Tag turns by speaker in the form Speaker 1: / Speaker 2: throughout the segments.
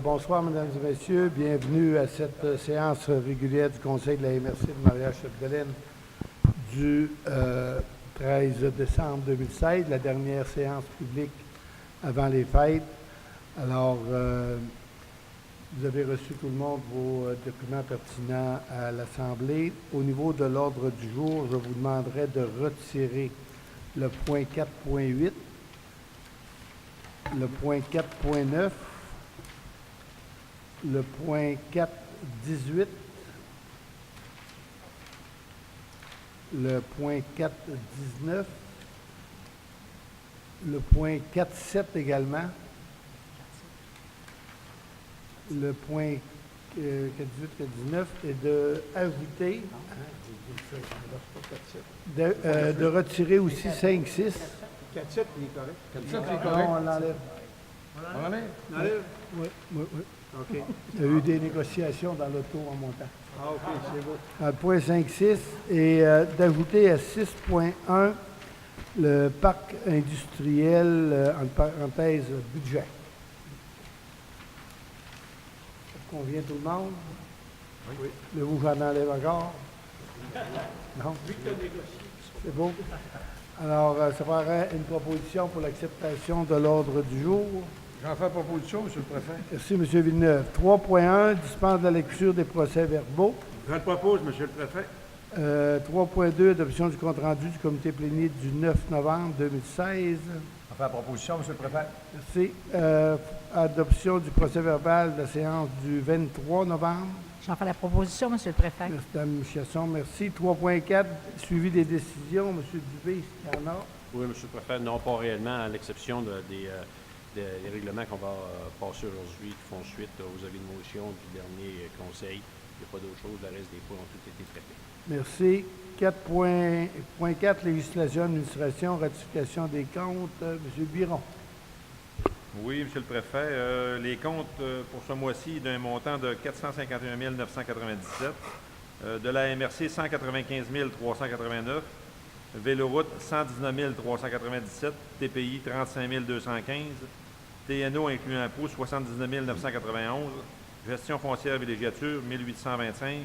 Speaker 1: Bonsoir, mesdames et messieurs. Bienvenue à cette séance régulière du Conseil de la MRC de Montréal-Chapdelaine du 13 décembre 2016, la dernière séance publique avant les fêtes. Vous avez reçu tout le monde vos documents pertinents à l'Assemblée. Au niveau de l'ordre du jour, je vous demanderai de retirer le point 4.8, le point 4.9, le point 4.18, le point 4.19, le point 4.7 également, le point 4.18, 4.19 et de ajouter, de retirer aussi 5.6.
Speaker 2: 4.7, il est correct.
Speaker 3: 4.7, il est correct.
Speaker 1: Non, on l'enlève.
Speaker 3: On l'enlève?
Speaker 1: Oui.
Speaker 2: OK.
Speaker 1: Il y a eu des négociations dans l'auto en montant.
Speaker 2: Ah, OK, c'est beau.
Speaker 1: Point 5.6 et d'ajouter à 6.1 le parc industriel, entre parenthèses, budget. Ça convient tout le monde?
Speaker 2: Oui.
Speaker 1: Voulez-vous que j'en enlève encore? Non? C'est beau. Alors, ça ferait une proposition pour l'acceptation de l'ordre du jour.
Speaker 3: J'en fais proposition, M. le Préfet.
Speaker 1: Merci, M. Villeneuve. 3.1, dispense de la lecture des procès-verbaux.
Speaker 2: Je le propose, M. le Préfet.
Speaker 1: 3.2, adoption du compte-rendu du comité plénier du 9 novembre 2016.
Speaker 3: J'en fais proposition, M. le Préfet.
Speaker 1: Merci. Adoption du procès-verbal de la séance du 23 novembre.
Speaker 4: J'en fais la proposition, M. le Préfet.
Speaker 1: Merci, Mme Chasson. Merci. 3.4, suivi des décisions. M. Dubé, il y en a.
Speaker 5: Oui, M. le Préfet, non pas réellement, à l'exception des règlements qu'on va passer aujourd'hui qui font suite aux avis de motion du dernier conseil. Il n'y a pas d'autre chose, le reste des points ont tous été traités.
Speaker 1: Merci. 4.4, législation, administration, ratification des comptes. M. Biron.
Speaker 6: Oui, M. le Préfet. Les comptes pour ce mois-ci d'un montant de 451 997, de la MRC 195 389, Véloroute 119 397, TPI 35 215, TNO incluant impôt 79 991, gestion foncière villégiature 1825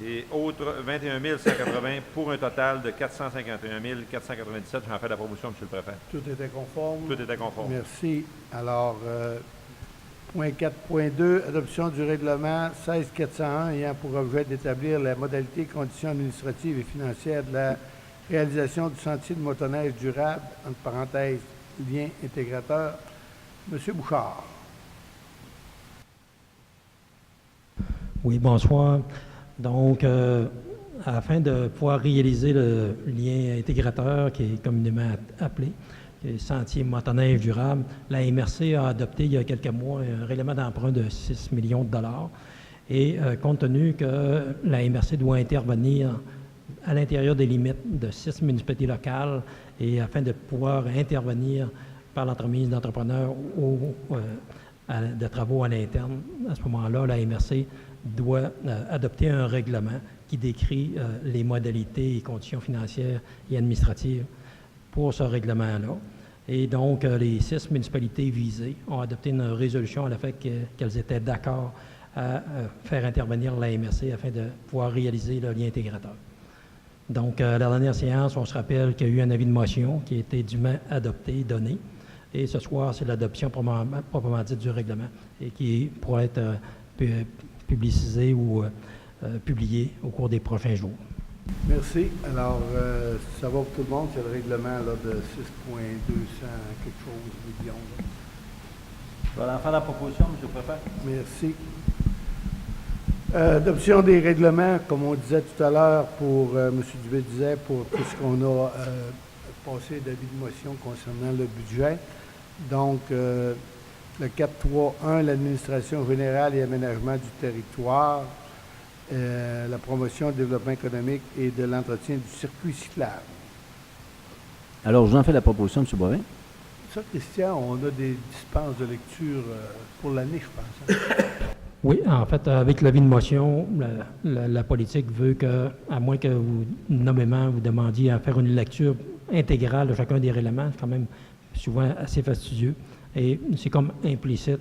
Speaker 6: et autres 21 180 pour un total de 451 497. J'en fais la promotion, M. le Préfet.
Speaker 1: Tout était conforme.
Speaker 6: Tout était conforme.
Speaker 1: Merci. Alors, point 4.2, adoption du règlement 16-401 ayant pour objet d'établir la modalité et conditions administratives et financières de la réalisation du sentier de motoneige durable, entre parenthèses, lien intégrateur. Monsieur Bouchard.
Speaker 7: Oui, bonsoir. Donc, afin de pouvoir réaliser le lien intégrateur qui est communément appelé, qui est Sentier motoneige durable, la MRC a adopté il y a quelques mois un règlement d'emprunt de 6 millions de dollars. Et compte tenu que la MRC doit intervenir à l'intérieur des limites de 6 municipalités locales et afin de pouvoir intervenir par l'entremise d'entrepreneurs ou de travaux à l'interne, à ce moment-là, la MRC doit adopter un règlement qui décrit les modalités et conditions financières et administratives pour ce règlement-là. Et donc, les 6 municipalités visées ont adopté une résolution à la fait qu'elles étaient d'accord à faire intervenir la MRC afin de pouvoir réaliser le lien intégrateur. Donc, à la dernière séance, on se rappelle qu'il y a eu un avis de motion qui a été dûment adopté, donné. Et ce soir, c'est l'adoption proprement dite du règlement et qui pourra être publicisé ou publié au cours des prochains jours.
Speaker 1: Merci. Alors, ça va pour tout le monde, c'est le règlement là, de 6.200 quelque chose millions.
Speaker 2: Je vais en faire la proposition, M. le Préfet.
Speaker 1: Merci. Adoption des règlements, comme on disait tout à l'heure, pour M. Dubé disait, pour tout ce qu'on a passé d'avis de motion concernant le budget. Donc, le 4.3.1, l'administration générale et aménagement du territoire, la promotion, du développement économique et de l'entretien du circuit cyclable.
Speaker 2: Alors, je vous en fais la proposition, M. Boivin.
Speaker 1: Ça, Christian, on a des dispenses de lecture pour l'année, je pense. Hein?
Speaker 7: Oui, en fait, avec l'avis de motion, la politique veut que, à moins que vous, nommément, vous demandiez à faire une lecture intégrale de chacun des règlements, c'est quand même souvent assez fastidieux. Et c'est comme implicite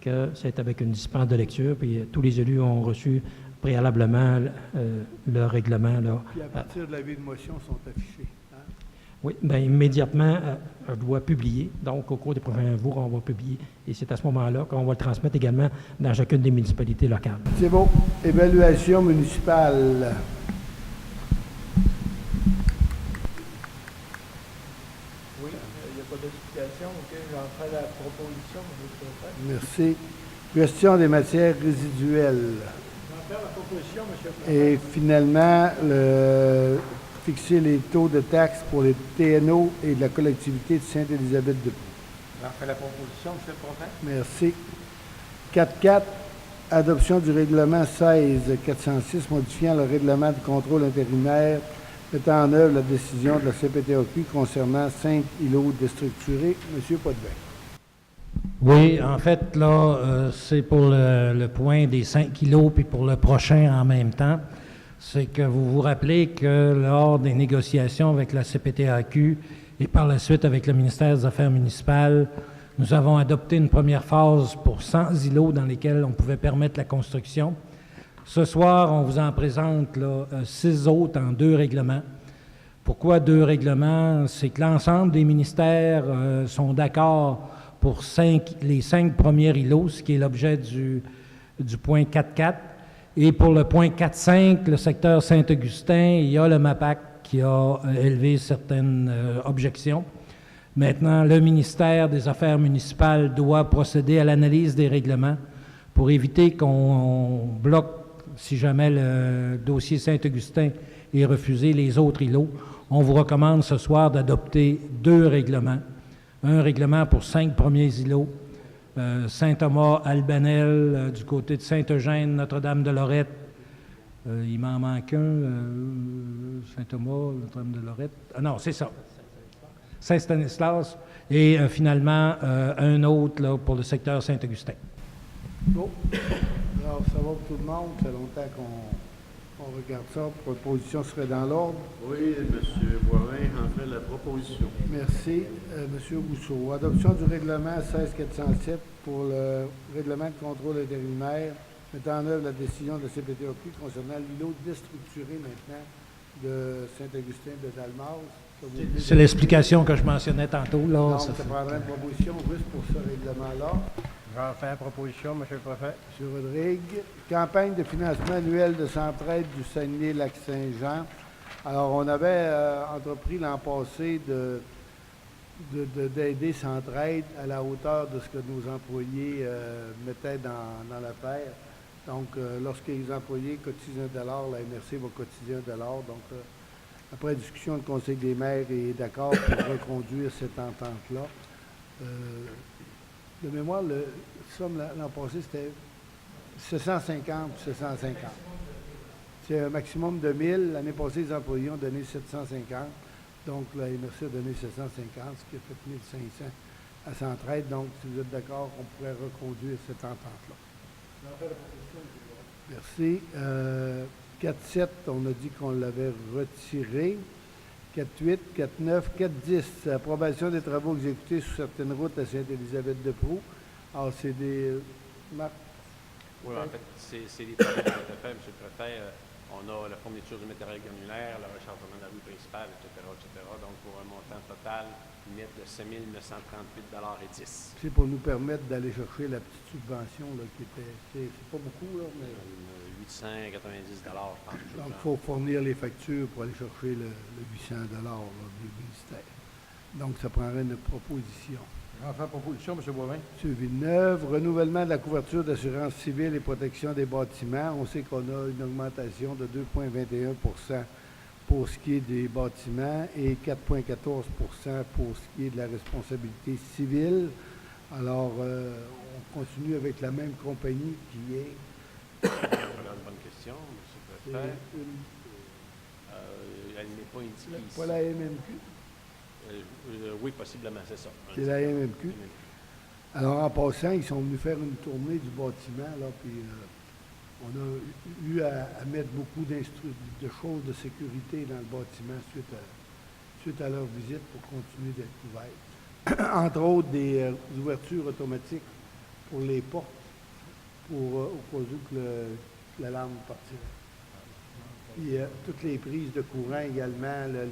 Speaker 7: que c'est avec une dispense de lecture, puis tous les élus ont reçu préalablement le règlement. Là.
Speaker 1: Puis à partir de l'avis de motion, sont affichés. Hein?
Speaker 7: Oui, bien immédiatement, je dois publier. Donc, au cours des prochains jours, on va publier. Et c'est à ce moment-là qu'on va le transmettre également dans chacune des municipalités locales.
Speaker 1: C'est bon. Évaluation municipale.
Speaker 3: Oui, il n'y a pas d'explication. OK, j'en fais la proposition, M. le préfet.
Speaker 1: Merci. Question des matières résiduelles.
Speaker 3: J'en fais la proposition, M. le préfet.
Speaker 1: Et finalement, fixer les taux de taxes pour les TNO et de la collectivité de Sainte-Élisabeth-de-Prou.
Speaker 3: J'en fais la proposition, M. le préfet.
Speaker 1: Merci. 4.4, adoption du règlement 16-406 modifiant le règlement de contrôle intérimaire mettant en œuvre la décision de la CPTAQ concernant 5 îlots déstructurés. Monsieur Potvin.
Speaker 8: Oui, en fait, là, c'est pour le point des 5 kilos, puis pour le prochain en même temps. C'est que vous vous rappelez que lors des négociations avec la CPTAQ et par la suite avec le ministère des Affaires municipales, nous avons adopté une première phase pour 100 îlots dans lesquels on pouvait permettre la construction. Ce soir, on vous en présente là, 6 autres en 2 règlements. Pourquoi 2 règlements? C'est que l'ensemble des ministères sont d'accord pour les 5 premiers îlots, ce qui est l'objet du point 4.4. Et pour le point 4.5, le secteur Saint-Augustin, il y a le MAPAC qui a élevé certaines objections. Maintenant, le ministère des Affaires municipales doit procéder à l'analyse des règlements pour éviter qu'on bloque, si jamais le dossier Saint-Augustin est refusé, les autres îlots. On vous recommande ce soir d'adopter 2 règlements. Un règlement pour 5 premiers îlots, Saint-Thomas, Albanel, du côté de Saint-Eugène, Notre-Dame-de-Lorette. Il m'en manque un, Saint-Thomas, Notre-Dame de Lorette. Ah non, c'est ça. Saint-Stanislas. Et finalement, un autre là, pour le secteur Saint-Augustin.
Speaker 1: Bon. Alors, ça va pour tout le monde. Ça fait longtemps qu'on regarde ça. Proposition serait dans l'ordre.
Speaker 5: Oui, M. Boivin en fait la proposition.
Speaker 1: Merci. Monsieur Rousseau. Adoption du règlement 16-407 pour le règlement de contrôle intérimaire mettant en œuvre la décision de la CPTAQ concernant l'îlot déstructuré maintenant de Saint-Augustin de Dalmas.
Speaker 8: C'est l'explication que je mentionnais tantôt. Là,
Speaker 1: Donc, ça prendrait une proposition juste pour ce règlement-là.
Speaker 3: J'en fais la proposition, M. le préfet.
Speaker 1: M. Rodrigue. Campagne de financement annuel de Centraide du Saguenay-Lac-Saint-Jean. Alors, on avait entrepris l'an passé d'aider Centraide à la hauteur de ce que nos employés mettaient dans l'affaire. Donc, lorsque les employés cotisent $1, la MRC va cotiser $1. Donc, après discussion, le Conseil des maires est d'accord pour reconduire cette entente-là. De mémoire, le somme l'an passé, c'était 750 puis 750. C'est un maximum de 1000. L'année passée, les employés ont donné 750. Donc, la MRC a donné 750, ce qui a fait 1500 à Centraide. Donc, si vous êtes d'accord, on pourrait reconduire cette entente-là. Merci. 4.7, on a dit qu'on l'avait retiré. 4.8, 4.9, 4.10, approbation des travaux exécutés sur certaines routes à Sainte-Élisabeth-de-Prou. Alors, c'est des... Marc?
Speaker 5: Oui, en fait, c'est les travaux qui ont été faits, M. le préfet. On a la fourniture du matériel granulaire, le rechargement de la rue principale, etc., etc. Donc, pour un montant total net de 7 938,10 $.
Speaker 1: C'est pour nous permettre d'aller chercher la petite subvention là, qui était... C'est pas beaucoup, là, mais...
Speaker 5: 890 $, je pense.
Speaker 1: Donc, il faut fournir les factures pour aller chercher le 800 $ là, du ministère. Donc, ça prendrait une proposition.
Speaker 3: J'en fais la proposition, M. Boivin.
Speaker 1: M. Villeneuve, renouvellement de la couverture d'assurance civile et protection des bâtiments. On sait qu'on a une augmentation de 2,21 % pour ce qui est des bâtiments et 4,14 % pour ce qui est de la responsabilité civile. Alors, on continue avec la même compagnie qui est...
Speaker 5: Voilà une bonne question, M. le préfet. Elle n'est pas indiquée ici.
Speaker 1: Pas la MMQ?
Speaker 5: Oui, possiblement, c'est ça.
Speaker 1: C'est la MMQ. Alors, en passant, ils sont venus faire une tournée du bâtiment, là, puis on a eu à mettre beaucoup de choses de sécurité dans le bâtiment suite à leur visite pour continuer d'être couverts. Entre autres, des ouvertures automatiques pour les portes, au cas où que la lampe partirait. Puis, toutes les prises de courant également, là,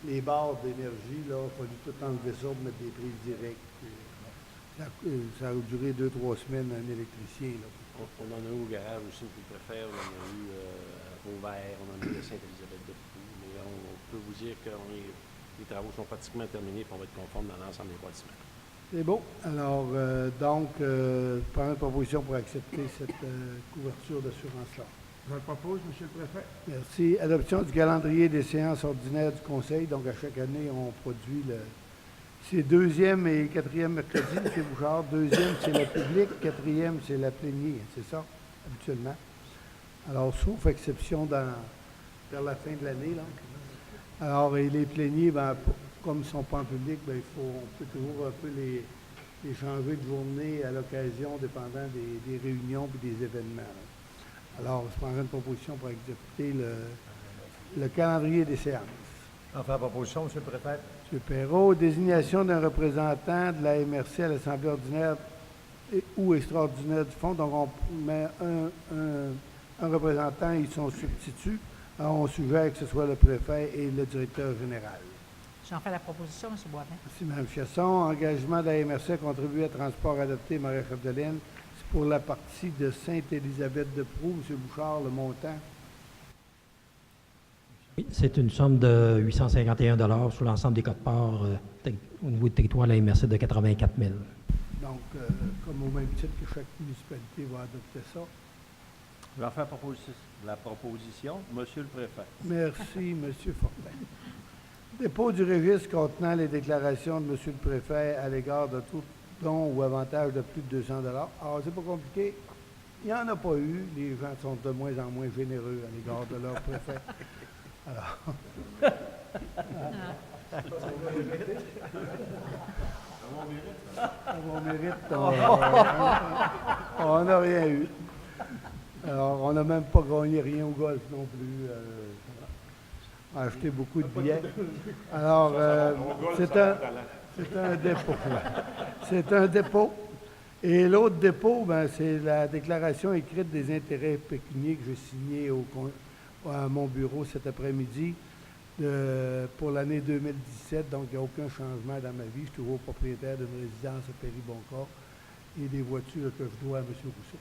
Speaker 1: les barres d'énergie, là, il a fallu tout enlever ça pour mettre des prises directes. Ça a duré 2-3 semaines un électricien. Là.
Speaker 5: On en a eu au garage aussi, M. le préfet, on en a eu à Vauvert, on en a eu à Sainte-Élisabeth-de-Fou. Mais on peut vous dire que les travaux sont pratiquement terminés et on va être conforme dans l'ensemble des bâtiments.
Speaker 1: C'est beau. Alors, je prends une proposition pour accepter cette couverture d'assurance-là.
Speaker 3: Je le propose, M. le préfet.
Speaker 1: Merci. Adoption du calendrier des séances ordinaires du Conseil. Donc, à chaque année, on produit c'est deuxième et quatrième mercredi, M. Bouchard. Deuxième, c'est le public. Quatrième, c'est la plénière. C'est ça, habituellement. Alors, sauf exception vers la fin de l'année. Là. Alors, et les pléniers, comme ils ne sont pas en public, on peut toujours un peu les changer de journée à l'occasion, dépendant des réunions et des événements. Là. Alors, je prendrai une proposition pour exécuter le calendrier des séances.
Speaker 2: Enfin, la proposition, M. le préfet.
Speaker 1: M. Perrault, désignation d'un représentant de la MRC à l'Assemblée ordinaire ou extraordinaire du Fonds. Donc, on met un représentant et son substitut. Alors, on suggère que ce soit le préfet et le directeur général.
Speaker 4: J'en fais la proposition, M. Boivin.
Speaker 1: Merci, Mme Chasson. Engagement de la MRC à contribuer à transport adapté Marie-Chapdelaine. C'est pour la partie de Sainte-Élisabeth-de-Prou. M. Bouchard, le montant.
Speaker 7: Oui, c'est une somme de 851 sur l'ensemble des codes-parts au niveau du territoire de la MRC de 84 000.
Speaker 1: Donc, comme au même titre que chaque municipalité va adopter ça.
Speaker 2: Je vais en faire la proposition, M. le préfet.
Speaker 1: Merci, M. Fortin. Dépôt du registre contenant les déclarations de M. le préfet à l'égard de tout don ou avantage de plus de 200 $. Alors, c'est pas compliqué. Il n'y en a pas eu. Les gens sont de moins en moins généreux à l'égard de leur préfet. Alors. À mon mérite, on n'a rien eu. Alors, on n'a même pas gagné rien au golf non plus. On a acheté beaucoup de billets. Alors, c'est un dépôt. C'est un dépôt. Et l'autre dépôt, c'est la déclaration écrite des intérêts pécuniaires que j'ai signée à mon bureau cet après-midi pour l'année 2017. Donc, il n'y a aucun changement dans ma vie. Je suis toujours propriétaire d'une résidence à Périboncourt et des voitures que je dois à M. Rousseau.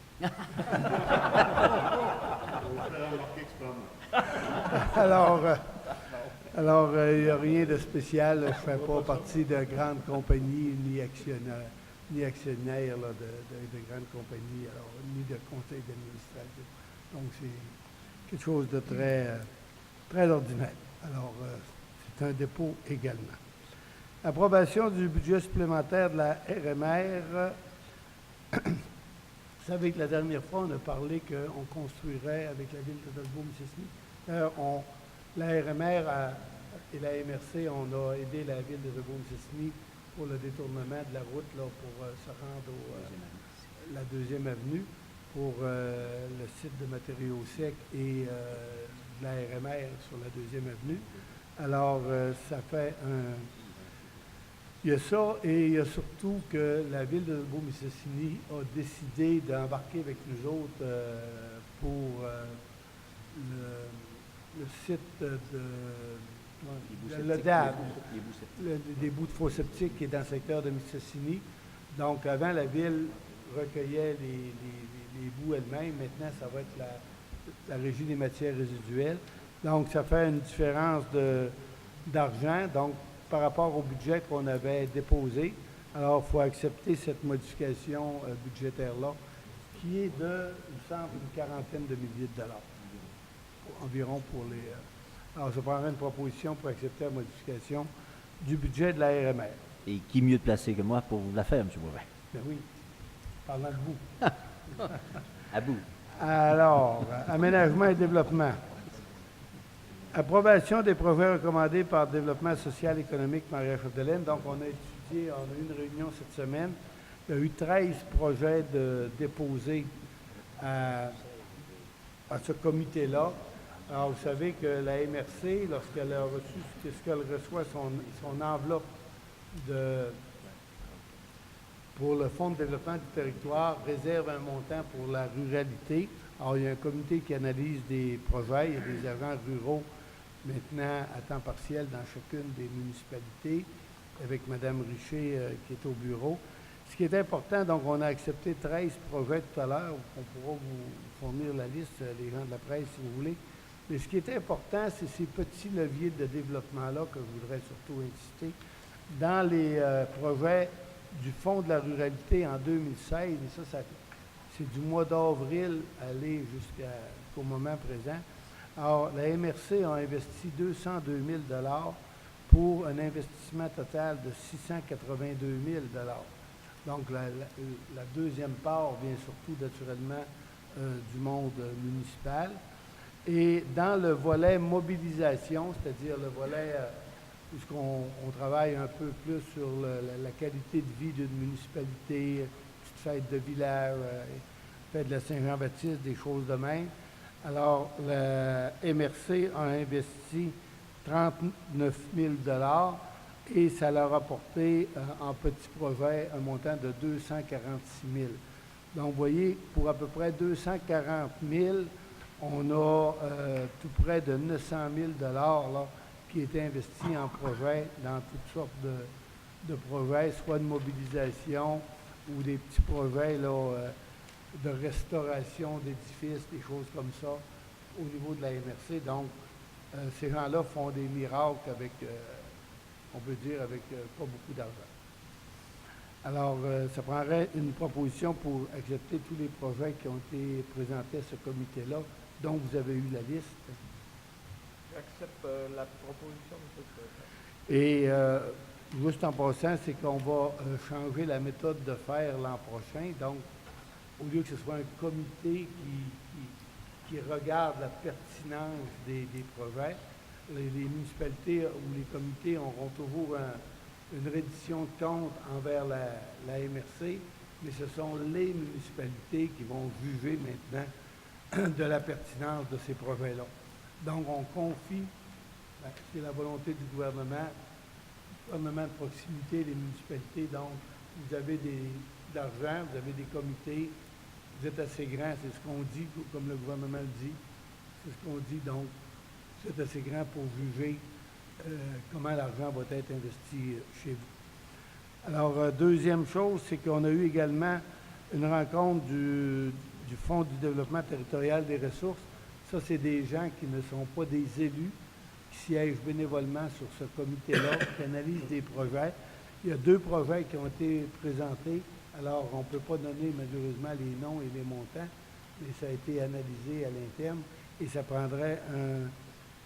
Speaker 1: Alors, il n'y a rien de spécial. Je ne fais pas partie de grandes compagnies ni actionnaire là, de grandes compagnies, alors, ni de conseil d'administration. Donc, c'est quelque chose de très ordinaire. Alors, c'est un dépôt également. Approbation du budget supplémentaire de la RMR. Vous savez que la dernière fois, on a parlé qu'on construirait avec la ville de Dolbeau-Mistassini. La RMR et la MRC, on a aidé la ville de Dolbeau-Mistassini pour le détournement de la route là, pour se rendre à la deuxième avenue pour le site de matériaux secs et de la RMR sur la deuxième avenue. Alors, ça fait il y a ça, et il y a surtout que la ville de Dolbeau-Mistassini a décidé d'embarquer avec nous autres pour le site le DAB, des bouts de faux septiques qui est dans le secteur de Mistassini. Donc, avant, la ville recueillait les bouts elle-même. Maintenant, ça va être la Régie des matières résiduelles. Donc, ça fait une différence d'argent. Donc, par rapport au budget qu'on avait déposé, alors il faut accepter cette modification budgétaire-là, qui est de, il me semble, une quarantaine de milliers de dollars, environ pour les... alors, je prendrai une proposition pour accepter la modification du budget de la RMR.
Speaker 2: Et qui mieux placé que moi pour vous la faire, M. Boivin?
Speaker 1: Ben oui, parlant de vous.
Speaker 2: À bout.
Speaker 1: Alors, aménagement et développement. Approbation des projets recommandés par Développement social et économique Marie-Chapdelaine. Donc, on a eu une réunion cette semaine. Il y a eu 13 projets déposés à ce comité-là. Alors, vous savez que la MRC, lorsqu'elle a reçu, reçoit son enveloppe pour le Fonds de développement du territoire, réserve un montant pour la ruralité. Alors, il y a un comité qui analyse des projets. Il y a des agents ruraux maintenant à temps partiel dans chacune des municipalités, avec Mme Richer qui est au bureau. Ce qui est important, donc on a accepté 13 projets tout à l'heure. On pourra vous fournir la liste, les gens de la presse, si vous voulez. Mais ce qui est important, c'est ces petits leviers de développement-là que je voudrais surtout insister. Dans les projets du Fonds de la ruralité en 2016, et ça c'est du mois d'avril aller jusqu'au moment présent. Alors, la MRC a investi 202 000 pour un investissement total de 682 000 Donc, la deuxième part vient surtout, naturellement, du monde municipal. Et dans le volet mobilisation, c'est-à-dire le volet puisqu'on travaille un peu plus sur la qualité de vie d'une municipalité, petite fête de village, fête de la Saint-Jean-Baptiste, des choses de même. Alors, la MRC a investi 39 000 et ça leur a apporté en petits projets un montant de 246 000 Donc, vous voyez, pour à peu près 240 000 on a tout près de 900 000 là, qui est investi en projets, dans toutes sortes de projets, soit de mobilisation ou des petits projets là, de restauration d'édifices, des choses comme ça, au niveau de la MRC. Donc, ces gens-là font des miracles avec, on peut dire, avec pas beaucoup d'argent. Alors, ça prendrait une proposition pour accepter tous les projets qui ont été présentés à ce comité-là, dont vous avez eu la liste.
Speaker 3: J'accepte la proposition, M. le Président.
Speaker 1: Et juste en passant, c'est qu'on va changer la méthode de faire l'an prochain. Donc, au lieu que ce soit un comité qui regarde la pertinence des projets, les municipalités ou les comités auront toujours une reddition de compte envers la MRC, mais ce sont les municipalités qui vont juger maintenant de la pertinence de ces projets-là. Donc, on confie, c'est la volonté du gouvernement de proximité, les municipalités. Donc, vous avez de l'argent, vous avez des comités, vous êtes assez grand, c'est ce qu'on dit, comme le gouvernement le dit. C'est ce qu'on dit, donc, vous êtes assez grand pour juger comment l'argent va être investi chez vous. Alors, deuxième chose, c'est qu'on a eu également une rencontre du Fonds du développement territorial des ressources. Ça, c'est des gens qui ne sont pas des élus, qui siègent bénévolement sur ce comité-là, qui analysent des projets. Il y a 2 projets qui ont été présentés. Alors, on ne peut pas donner malheureusement les noms et les montants, mais ça a été analysé à l'interne et ça prendrait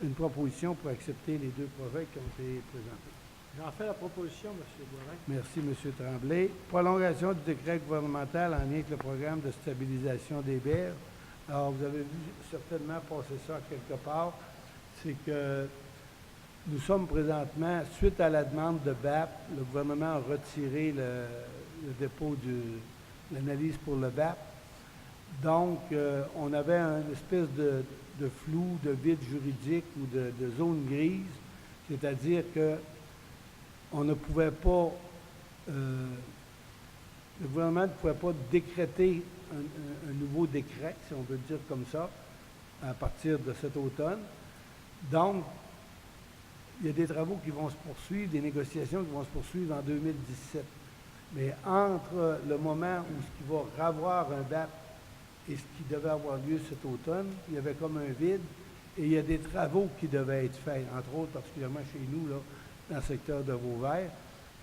Speaker 1: une proposition pour accepter les 2 projets qui ont été présentés.
Speaker 3: J'en fais la proposition, M. Boivin.
Speaker 1: Merci, M. Tremblay. Prolongation du décret gouvernemental en lien avec le programme de stabilisation des berges. Alors, vous avez vu certainement passer ça quelque part. C'est que nous sommes présentement, suite à la demande de BAP, le gouvernement a retiré le dépôt de l'analyse pour le BAP. Donc, on avait une espèce de flou, de vide juridique ou de zone grise, c'est-à-dire que on ne pouvait pas, le gouvernement ne pouvait pas décréter un nouveau décret, si on veut le dire comme ça, à partir de cet automne. Donc, il y a des travaux qui vont se poursuivre, des négociations qui vont se poursuivre en 2017. Mais entre le moment où ce qui va avoir un BAP et ce qui devait avoir lieu cet automne, il y avait comme un vide et il y a des travaux qui devaient être faits, entre autres particulièrement chez nous, là, dans le secteur de Vauvert.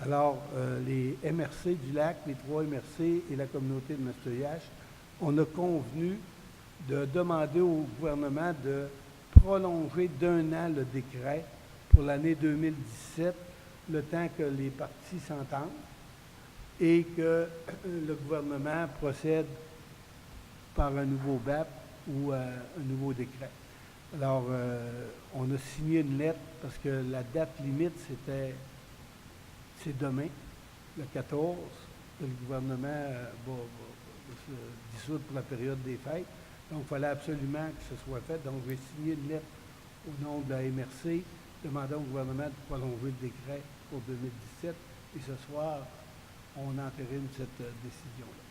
Speaker 1: Alors, les MRC du lac, les 3 MRC et la communauté de Masteuillache, on a convenu de demander au gouvernement de prolonger d'1 an le décret pour l'année 2017, le temps que les parties s'entendent et que le gouvernement procède par un nouveau BAP ou un nouveau décret. Alors, on a signé une lettre parce que la date limite, c'est demain, le 14, que le gouvernement va se dissoudre pour la période des fêtes. Donc, il fallait absolument que ce soit fait. Donc, j'ai signé une lettre au nom de la MRC demandant au gouvernement de prolonger le décret pour 2017. Et ce soir, on entérine cette décision-là.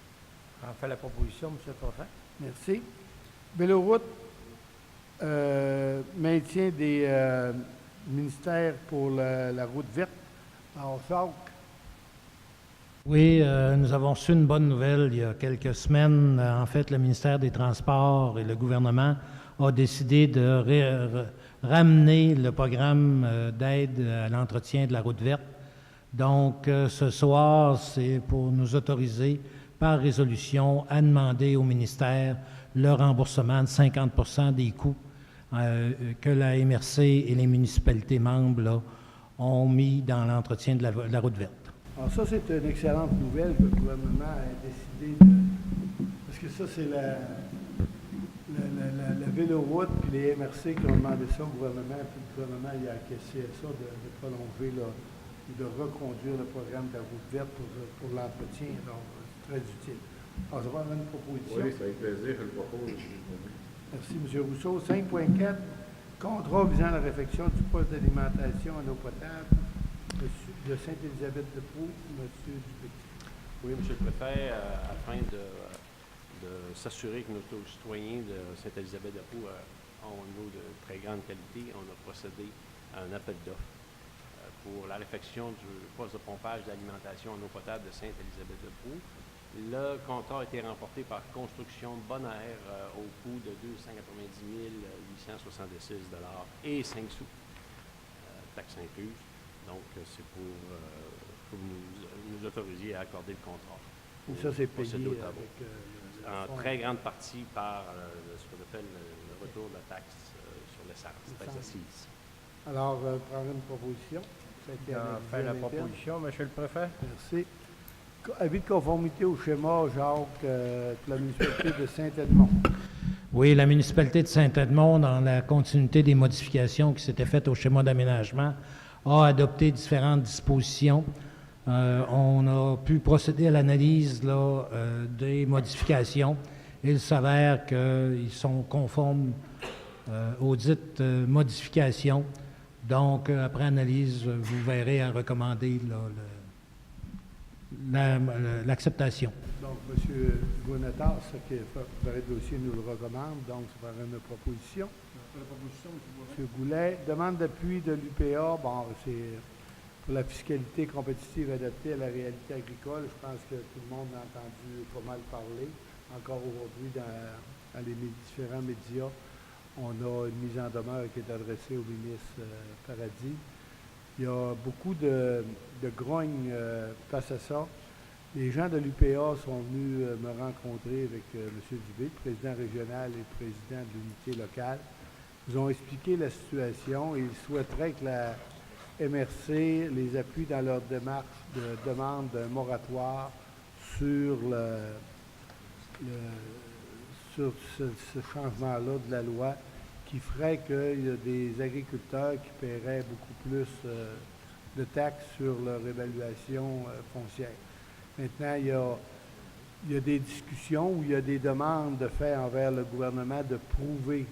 Speaker 2: J'en fais la proposition, M. le Préfet.
Speaker 1: Merci. Véloroute, maintien des ministères pour la route verte. Alors, Jacques,
Speaker 8: Oui, nous avons reçu une bonne nouvelle il y a quelques semaines. En fait, le ministère des Transports et le gouvernement ont décidé de ramener le programme d'aide à l'entretien de la route verte. Donc, ce soir, c'est pour nous autoriser par résolution à demander au ministère le remboursement de 50 des coûts que la MRC et les municipalités membres là, ont mis dans l'entretien de la route verte.
Speaker 1: alors ça, c'est une excellente nouvelle que le gouvernement a décidé de... Parce que ça, c'est la Véloroute puis les MRC qui ont demandé ça au gouvernement, puis le gouvernement il a acquiescé à ça de prolonger là, et de reconduire le programme de la route verte pour l'entretien. Donc, c'est très utile. Alors, ça va avoir une proposition.
Speaker 6: Oui, c'est avec plaisir, je le propose.
Speaker 1: Merci, M. Rousseau. 5.4, contrat visant la réfection du poste d'alimentation en eau potable de Sainte-Élisabeth-de-Pau, M. Dubé.
Speaker 5: Oui, M. le Préfet, afin de s'assurer que nos citoyens de Sainte-Élisabeth-de-Pau ont un niveau de très grande qualité, on a procédé à un appel d'offres pour la réfection du poste de pompage d'alimentation en eau potable de Sainte-Élisabeth-de-Pau. Le contrat a été remporté par Construction Bonaire au coût de 290 866 et 5 sous, taxes incluses. Donc, c'est pour que vous nous autorisiez à accorder le contrat.
Speaker 1: Et ça, c'est payé
Speaker 5: Procéder aux travaux.
Speaker 1: avec...
Speaker 5: En très grande partie par ce qu'on appelle le retour de la taxe sur l'essence, taxe assise.
Speaker 1: Alors, prendre une proposition. Ça a été
Speaker 2: J'en
Speaker 1: analysé
Speaker 2: fais
Speaker 1: à
Speaker 2: la
Speaker 1: l'interne.
Speaker 2: proposition, M. le Préfet.
Speaker 1: Merci. Avis de conformité au schéma, Jacques, de la municipalité de Saint-Edmond.
Speaker 8: Oui, la municipalité de Saint-Edmond, dans la continuité des modifications qui s'étaient faites au schéma d'aménagement, a adopté différentes dispositions. On a pu procéder à l'analyse des modifications. Il s'avère qu'ils sont conformes aux dites modifications. Donc, après analyse, vous verrez à recommander l'acceptation.
Speaker 1: Donc, M. Gounatas, qui ferait le dossier, nous le recommande. Donc, ça ferait une proposition. M. Goulet, demande d'appui de l'UPA. Bon, c'est pour la fiscalité compétitive adaptée à la réalité agricole. Je pense que tout le monde a entendu pas mal parler. Encore aujourd'hui, dans les différents médias, on a une mise en demeure qui est adressée au ministre Paradis. Il y a beaucoup de grogne face à ça. Les gens de l'UPA sont venus me rencontrer avec M. Dubé, président régional et président de l'unité locale. Ils ont expliqué la situation et ils souhaiteraient que la MRC les appuie dans leur démarche de demande d'un moratoire sur sur ce changement-là de la loi qui ferait qu'il y a des agriculteurs qui paieraient beaucoup plus de taxes sur leur évaluation foncière. Maintenant, il y a des discussions où il y a des demandes de fait envers le gouvernement de prouver,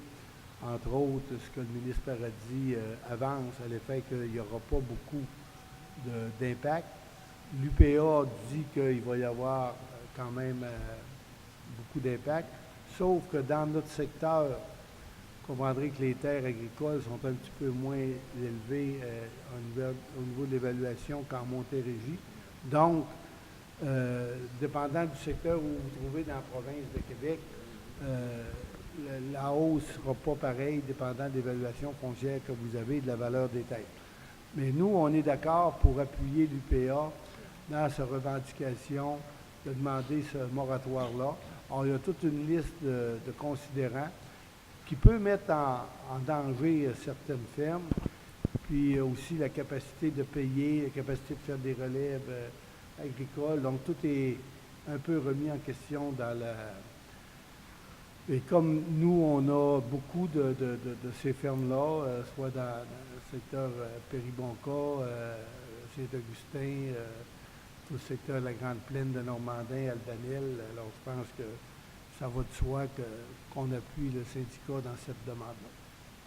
Speaker 1: entre autres, ce que le ministre Paradis avance, à l'effet qu'il n'y aura pas beaucoup d'impact. L'UPA dit qu'il va y avoir quand même beaucoup d'impact, sauf que dans notre secteur, vous comprendrez que les terres agricoles sont un petit peu moins élevées au niveau de l'évaluation qu'en Montérégie. Donc, dépendant du secteur où vous vous trouvez dans la province de Québec, la hausse ne sera pas pareille dépendant de l'évaluation foncière que vous avez et de la valeur des terres. Mais nous, on est d'accord pour appuyer l'UPA dans sa revendication de demander ce moratoire-là. Alors, il y a toute une liste de considérants qui peut mettre en danger certaines fermes, puis aussi la capacité de payer, la capacité de faire des relèves agricoles. Donc, tout est un peu remis en question dans la... Et comme nous, on a beaucoup de ces fermes-là, soit dans le secteur Péribonca, Saint-Augustin, tout le secteur de la Grande Plaine de Normandin, Albanel, alors je pense que ça va de soi qu'on appuie le syndicat dans cette demande-là.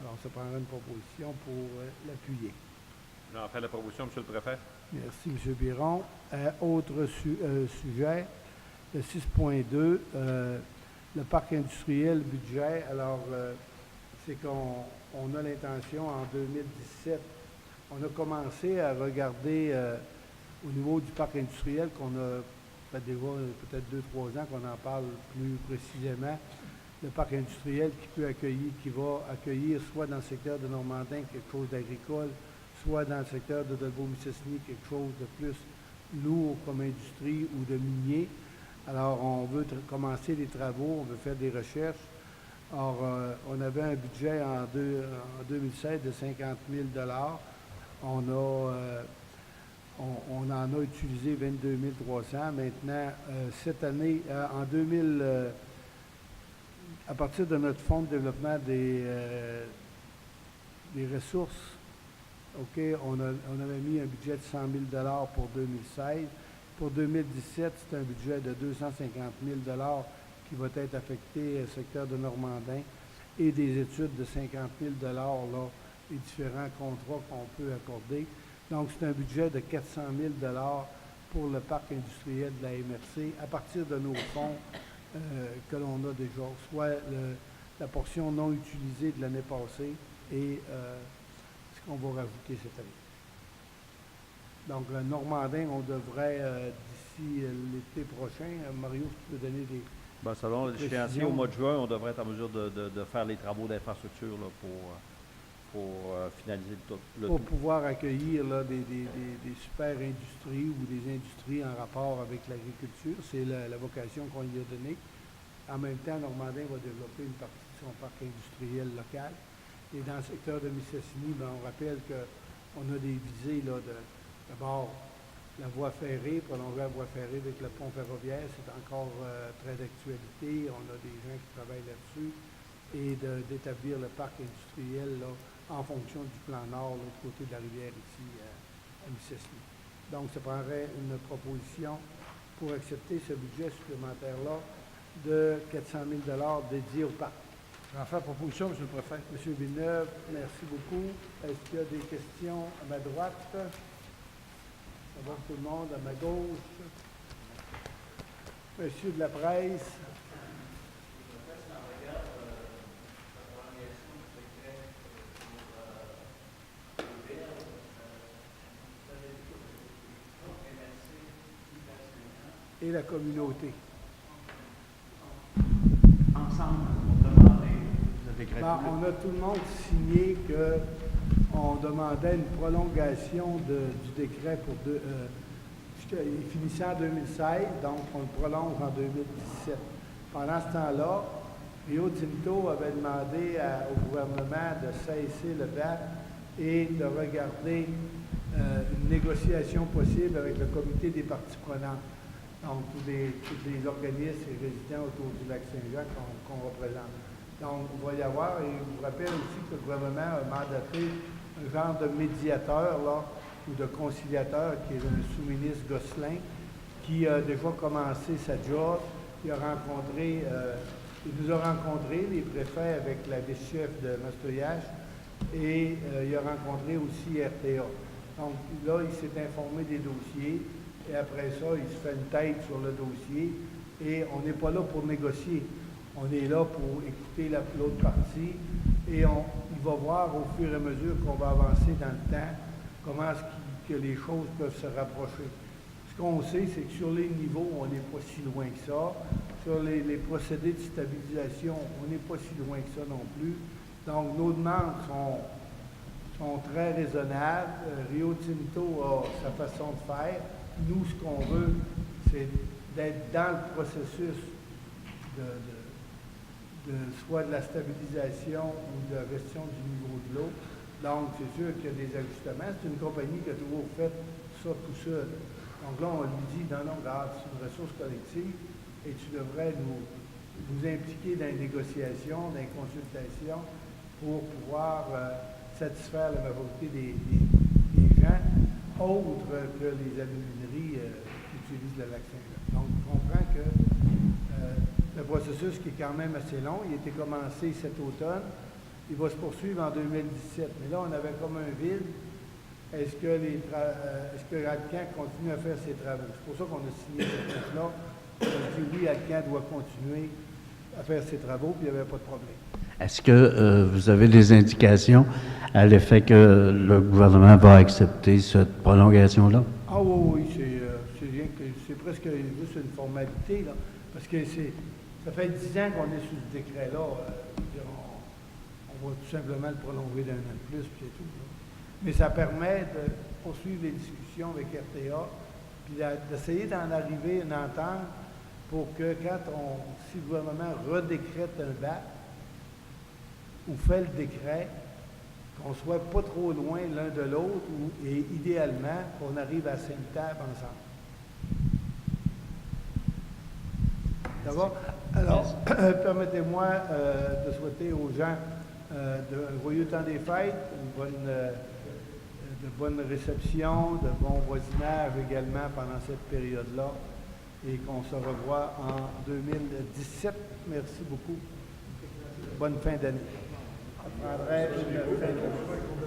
Speaker 1: Alors, ça prendra une proposition pour l'appuyer.
Speaker 6: J'en fais la proposition, M. le Préfet.
Speaker 1: Merci, M. Biron. Autre sujet, le 6.2, le parc industriel budget. Alors, c'est qu'on a l'intention en 2017, on a commencé à regarder au niveau du parc industriel qu'on a fait déjà peut-être 2-3 ans qu'on en parle plus précisément. Le parc industriel qui va accueillir soit dans le secteur de Normandin quelque chose d'agricole, soit dans le secteur de Dolbeau-Mistassini quelque chose de plus lourd comme industrie ou de minier. Alors, on veut commencer les travaux, on veut faire des recherches. Or, on avait un budget en 2016 de 50 000 $. On en a utilisé 22 300. Maintenant, cette année, à partir de notre fonds de développement des ressources, OK, on avait mis un budget de 100 000 $ pour 2016. Pour 2017, c'est un budget de 250 000 $ qui va être affecté au secteur de Normandin et des études de 50 000 $ là, et différents contrats qu'on peut accorder. Donc, c'est un budget de 400 000 $ pour le parc industriel de la MRC à partir de nos fonds que l'on a déjà, soit la portion non utilisée de l'année passée et ce qu'on va rajouter cette année. Donc, le Normandin, on devrait, d'ici l'été prochain, Mario, tu peux donner des...
Speaker 2: Bien, selon l'échéancier, au mois de juin, on devrait être en mesure de faire les travaux d'infrastructure là, pour finaliser le
Speaker 1: pour
Speaker 2: tout.
Speaker 1: pouvoir accueillir là, des super industries ou des industries en rapport avec l'agriculture. C'est la vocation qu'on lui a donnée. En même temps, Normandin va développer une partie de son parc industriel local. Et dans le secteur de Mistassini, ben, on rappelle qu'on a des visées là, d'abord la voie ferrée, prolonger la voie ferrée avec le pont ferroviaire, c'est encore très d'actualité. On a des gens qui travaillent là-dessus. Et d'établir le parc industriel là, en fonction du plan nord, l'autre côté de la rivière ici à Mistassini. Donc, ça prendrait une proposition pour accepter ce budget supplémentaire-là de 400 000 $ dédié au parc.
Speaker 2: J'en fais proposition, M. le Préfet.
Speaker 1: M. Villeneuve, merci beaucoup. Est-ce qu'il y a des questions à ma droite? Ça va tout le monde à ma gauche? Monsieur de la presse? Et la communauté.
Speaker 2: Ensemble, on demandait le décret.
Speaker 1: Ben, on a tout le monde signé qu'on demandait une prolongation du décret pour il finissait en 2016, donc on le prolonge en 2017. Pendant ce temps-là, Rio Tinto avait demandé au gouvernement de cesser le BAP et de regarder une négociation possible avec le comité des parties prenantes. Donc, tous les organismes et résidents autour du lac Saint-Jean qu'on représente. Donc, il va y avoir, et je vous rappelle aussi que le gouvernement a mandaté un genre de médiateur, là, ou de conciliateur, qui est le sous-ministre Gosselin, qui a déjà commencé sa job. Il nous a rencontrés, les préfets, avec la vice-chef de Mastoyage, et il a rencontré aussi RTA. Donc, là, il s'est informé des dossiers. Et après ça, il se fait une tête sur le dossier et on n'est pas là pour négocier. On est là pour écouter l'autre partie et il va voir au fur et à mesure qu'on va avancer dans le temps comment est-ce que les choses peuvent se rapprocher. Ce qu'on sait, c'est que sur les niveaux, on n'est pas si loin que ça. Sur les procédés de stabilisation, on n'est pas si loin que ça non plus. Donc, nos demandes sont très raisonnables. Rio Tinto a sa façon de faire. Nous, ce qu'on veut, c'est d'être dans le processus soit de la stabilisation ou de la gestion du niveau de l'eau. Donc, c'est sûr qu'il y a des ajustements. C'est une compagnie qui a toujours fait ça tout seul. Donc là, on lui dit, non, regarde, c'est une ressource collective et tu devrais nous impliquer dans les négociations, dans les consultations pour pouvoir satisfaire la majorité des gens, autres que les alumineries qui utilisent le lac Saint-Jean. Donc, on comprend que le processus qui est quand même assez long, il a été commencé cet automne, il va se poursuivre en 2017. Mais là, on avait comme un vide est-ce que Alcan continue à faire ses travaux? C'est pour ça qu'on a signé cette note-là. On a dit oui, Alcan doit continuer à faire ses travaux, puis il n'y avait pas de problème.
Speaker 9: Est-ce que vous avez des indications à l'effet que le gouvernement va accepter cette prolongation-là?
Speaker 1: Ah oui, c'est presque juste une formalité, là, parce que ça fait 10 ans qu'on est sous ce décret-là. On va tout simplement le prolonger d'un an de plus, puis c'est tout. Là. Mais ça permet de poursuivre les discussions avec RTA, puis d'essayer d'en arriver à une entente pour que si le gouvernement redécrète un BAP, ou fait le décret, qu'on ne soit pas trop loin l'un de l'autre, et idéalement, qu'on arrive à une table ensemble. D'abord, alors, permettez-moi de souhaiter aux gens un joyeux temps des fêtes, de bonnes réceptions, de bon voisinage également pendant cette période-là, et qu'on se revoit en 2017. Merci beaucoup. Bonne fin d'année. Je prendrai une fin d'année.